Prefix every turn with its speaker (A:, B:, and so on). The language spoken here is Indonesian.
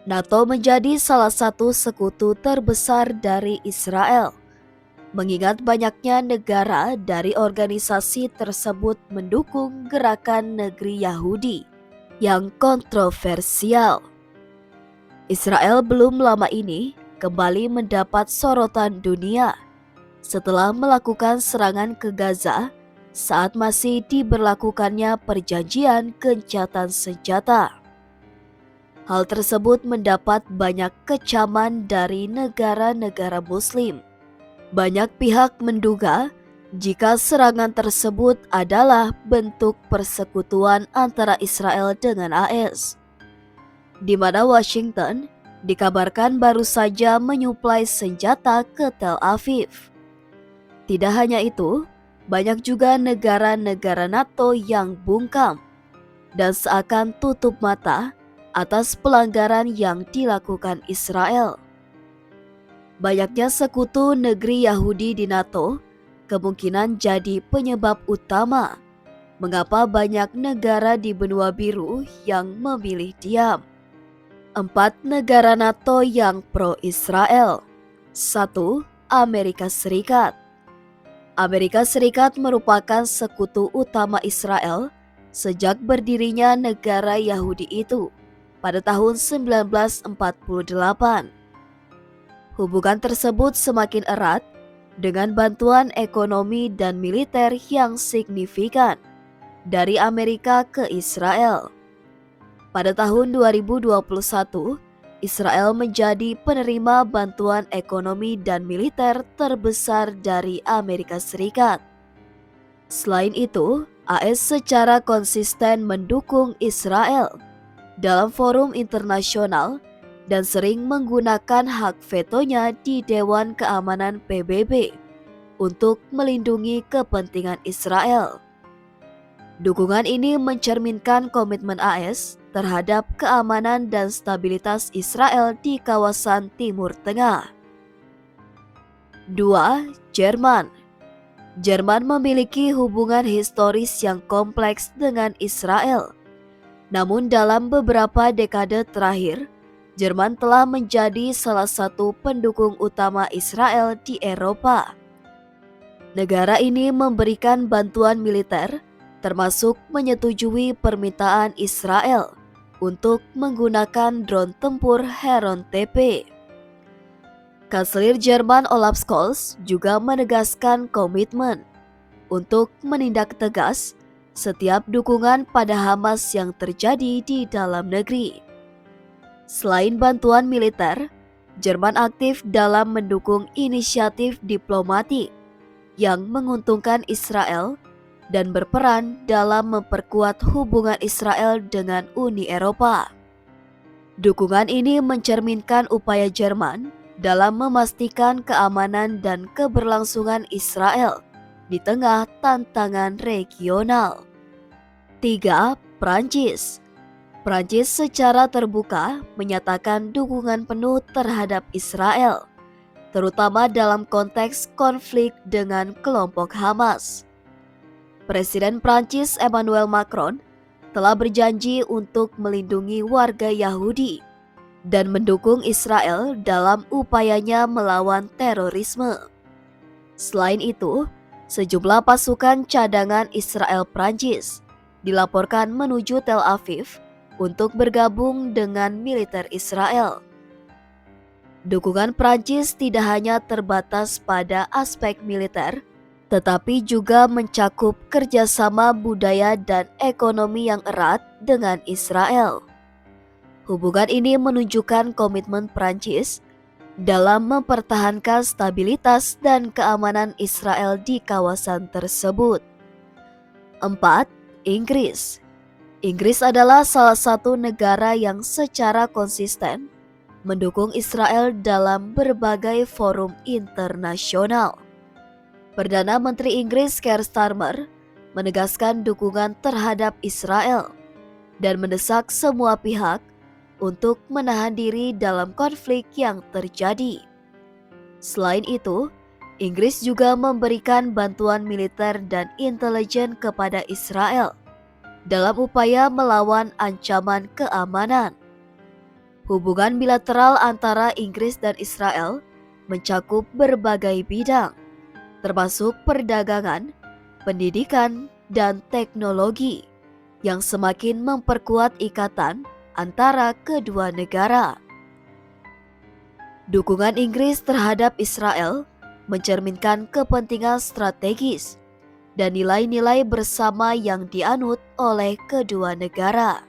A: NATO menjadi salah satu sekutu terbesar dari Israel, mengingat banyaknya negara dari organisasi tersebut mendukung gerakan negeri Yahudi yang kontroversial. Israel belum lama ini kembali mendapat sorotan dunia setelah melakukan serangan ke Gaza saat masih diberlakukannya perjanjian gencatan senjata. Hal tersebut mendapat banyak kecaman dari negara-negara Muslim. Banyak pihak menduga jika serangan tersebut adalah bentuk persekutuan antara Israel dengan AS, di mana Washington dikabarkan baru saja menyuplai senjata ke Tel Aviv. Tidak hanya itu, banyak juga negara-negara NATO yang bungkam dan seakan tutup mata atas pelanggaran yang dilakukan Israel. Banyaknya sekutu negeri Yahudi di NATO kemungkinan jadi penyebab utama mengapa banyak negara di benua biru yang memilih diam. 4 negara NATO yang pro-Israel. 1. Amerika Serikat. Amerika Serikat merupakan sekutu utama Israel sejak berdirinya negara Yahudi itu pada tahun 1948. Hubungan tersebut semakin erat dengan bantuan ekonomi dan militer yang signifikan dari Amerika ke Israel. Pada tahun 2021, Israel menjadi penerima bantuan ekonomi dan militer terbesar dari Amerika Serikat. Selain itu, AS secara konsisten mendukung Israel dalam forum internasional dan sering menggunakan hak vetonya di Dewan Keamanan PBB untuk melindungi kepentingan Israel. Dukungan ini mencerminkan komitmen AS terhadap keamanan dan stabilitas Israel di kawasan Timur Tengah. 2. Jerman. Jerman memiliki hubungan historis yang kompleks dengan Israel. Namun dalam beberapa dekade terakhir, Jerman telah menjadi salah satu pendukung utama Israel di Eropa. Negara ini memberikan bantuan militer, termasuk menyetujui permintaan Israel untuk menggunakan drone tempur Heron TP. Kanselir Jerman Olaf Scholz juga menegaskan komitmen untuk menindak tegas setiap dukungan pada Hamas yang terjadi di dalam negeri. Selain bantuan militer, Jerman aktif dalam mendukung inisiatif diplomatik yang menguntungkan Israel dan berperan dalam memperkuat hubungan Israel dengan Uni Eropa. Dukungan ini mencerminkan upaya Jerman dalam memastikan keamanan dan keberlangsungan Israel di tengah tantangan regional. 3. Prancis. Prancis secara terbuka menyatakan dukungan penuh terhadap Israel, terutama dalam konteks konflik dengan kelompok Hamas. Presiden Prancis Emmanuel Macron telah berjanji untuk melindungi warga Yahudi dan mendukung Israel dalam upayanya melawan terorisme. Selain itu, sejumlah pasukan cadangan Israel Prancis dilaporkan menuju Tel Aviv untuk bergabung dengan militer Israel. Dukungan Prancis tidak hanya terbatas pada aspek militer, tetapi juga mencakup kerjasama budaya dan ekonomi yang erat dengan Israel. Hubungan ini menunjukkan komitmen Prancis dalam mempertahankan stabilitas dan keamanan Israel di kawasan tersebut. 4. Inggris. Inggris adalah salah satu negara yang secara konsisten mendukung Israel dalam berbagai forum internasional. Perdana Menteri Inggris Keir Starmer menegaskan dukungan terhadap Israel dan mendesak semua pihak untuk menahan diri dalam konflik yang terjadi. Selain itu, Inggris juga memberikan bantuan militer dan intelijen kepada Israel dalam upaya melawan ancaman keamanan. Hubungan bilateral antara Inggris dan Israel mencakup berbagai bidang, termasuk perdagangan, pendidikan, dan teknologi, yang semakin memperkuat ikatan antara kedua negara. Dukungan Inggris terhadap Israel mencerminkan kepentingan strategis dan nilai-nilai bersama yang dianut oleh kedua negara.